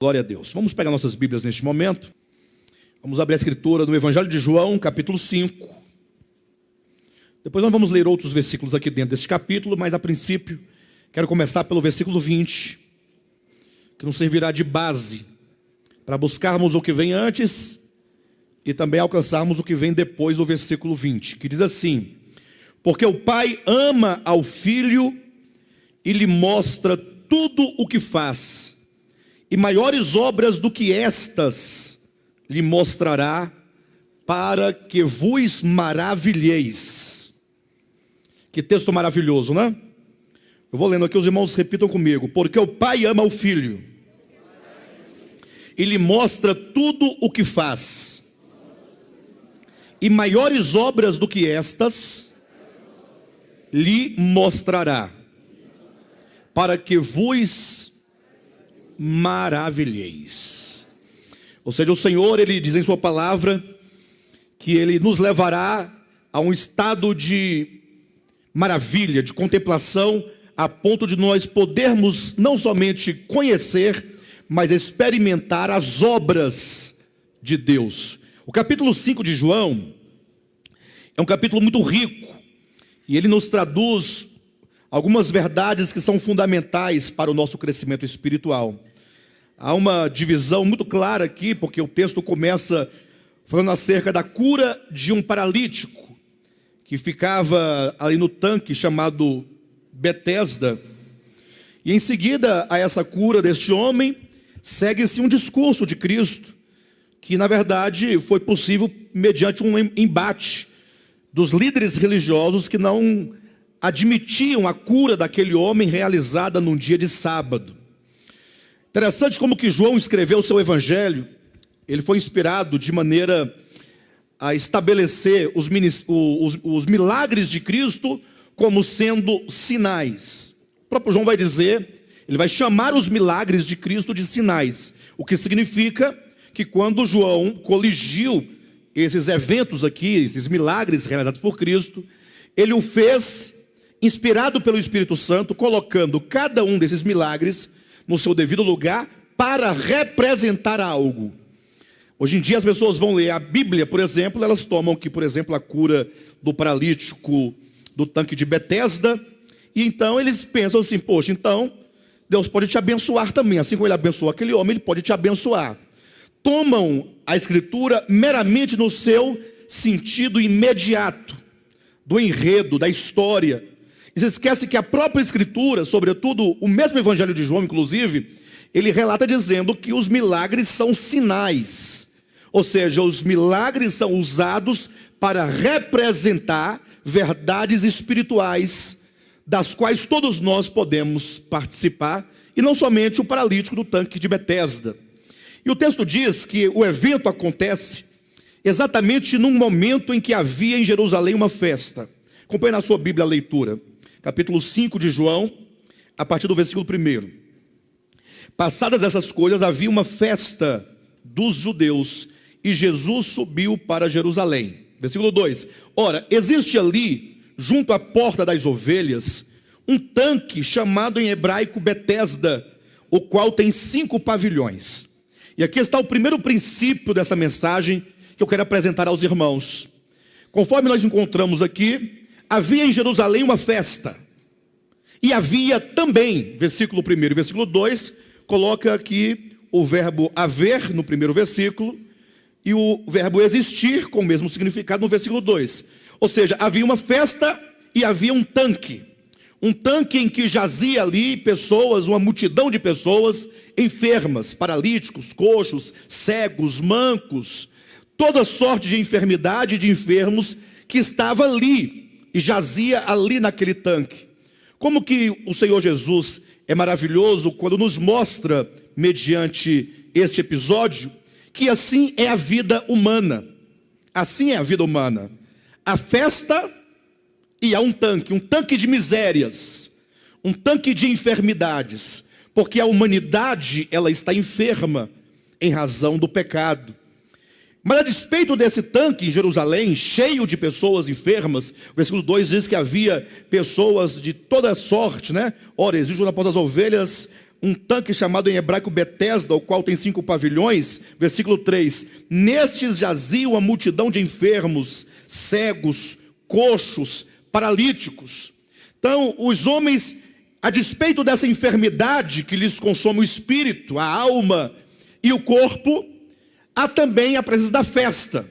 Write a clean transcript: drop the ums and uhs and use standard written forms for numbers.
Glória a Deus. Vamos pegar nossas Bíblias neste momento. Vamos abrir a escritura no Evangelho de João, capítulo 5. Depois nós vamos ler outros versículos aqui dentro deste capítulo, mas a princípio quero começar pelo versículo 20, que nos servirá de base para buscarmos o que vem antes e também alcançarmos o que vem depois do versículo 20, que diz assim: porque o Pai ama ao Filho e lhe mostra tudo o que faz, e maiores obras do que estas lhe mostrará, para que vos maravilheis. Que texto maravilhoso, né? Eu vou lendo aqui, os irmãos repitam comigo. Porque o Pai ama o Filho e lhe mostra tudo o que faz, e maiores obras do que estas lhe mostrará, para que vos maravilheis. Ou seja, o Senhor, Ele diz em sua palavra que Ele nos levará a um estado de maravilha, de contemplação, a ponto de nós podermos não somente conhecer, mas experimentar as obras de Deus. O capítulo 5 de João é um capítulo muito rico, e ele nos traduz algumas verdades que são fundamentais para o nosso crescimento espiritual. Há uma divisão muito clara aqui, porque o texto começa falando acerca da cura de um paralítico que ficava ali no tanque chamado Betesda. E em seguida a essa cura deste homem, segue-se um discurso de Cristo, que na verdade foi possível mediante um embate dos líderes religiosos que não admitiam a cura daquele homem realizada num dia de sábado. Interessante como que João escreveu o seu evangelho. Ele foi inspirado de maneira a estabelecer os milagres de Cristo como sendo sinais. O próprio João vai dizer, ele vai chamar os milagres de Cristo de sinais, o que significa que quando João coligiu esses eventos aqui, esses milagres realizados por Cristo, ele o fez inspirado pelo Espírito Santo, colocando cada um desses milagres no seu devido lugar para representar algo. Hoje em dia as pessoas vão ler a Bíblia, por exemplo, elas tomam aqui, por exemplo, a cura do paralítico do tanque de Betesda, e então eles pensam assim: poxa, então Deus pode te abençoar também, assim como ele abençoou aquele homem, ele pode te abençoar. Tomam a Escritura meramente no seu sentido imediato, do enredo, da história, e se esquece que a própria Escritura, sobretudo o mesmo Evangelho de João, inclusive, ele relata dizendo que os milagres são sinais, ou seja, os milagres são usados para representar verdades espirituais, das quais todos nós podemos participar, e não somente o paralítico do tanque de Betesda. E o texto diz que o evento acontece exatamente num momento em que havia em Jerusalém uma festa. Acompanhe na sua Bíblia a leitura, capítulo 5 de João, a partir do versículo 1. Passadas essas coisas, havia uma festa dos judeus, e Jesus subiu para Jerusalém. Versículo 2. Ora, existe ali, junto à porta das ovelhas, um tanque chamado em hebraico Betesda, o qual tem 5 pavilhões. E aqui está o primeiro princípio dessa mensagem que eu quero apresentar aos irmãos. Conforme nós encontramos aqui, havia em Jerusalém uma festa, e havia também, versículo 1 e versículo 2, coloca aqui o verbo haver no primeiro versículo, e o verbo existir com o mesmo significado no versículo 2. Ou seja, havia uma festa e havia um tanque em que jazia ali pessoas, uma multidão de pessoas enfermas, paralíticos, coxos, cegos, mancos, toda sorte de enfermidade e de enfermos que estava ali e jazia ali naquele tanque. Como que o Senhor Jesus é maravilhoso quando nos mostra, mediante este episódio, que assim é a vida humana. Assim é a vida humana. A festa e há um tanque de misérias, um tanque de enfermidades, porque a humanidade, ela está enferma em razão do pecado. Mas a despeito desse tanque em Jerusalém, cheio de pessoas enfermas, o versículo 2 diz que havia pessoas de toda sorte, né? Ora, existe na porta das ovelhas um tanque chamado em hebraico Betesda, o qual tem 5 pavilhões, versículo 3, nestes jazia uma multidão de enfermos, cegos, coxos, paralíticos. Então, os homens, a despeito dessa enfermidade que lhes consome o espírito, a alma e o corpo, há também a presença da festa.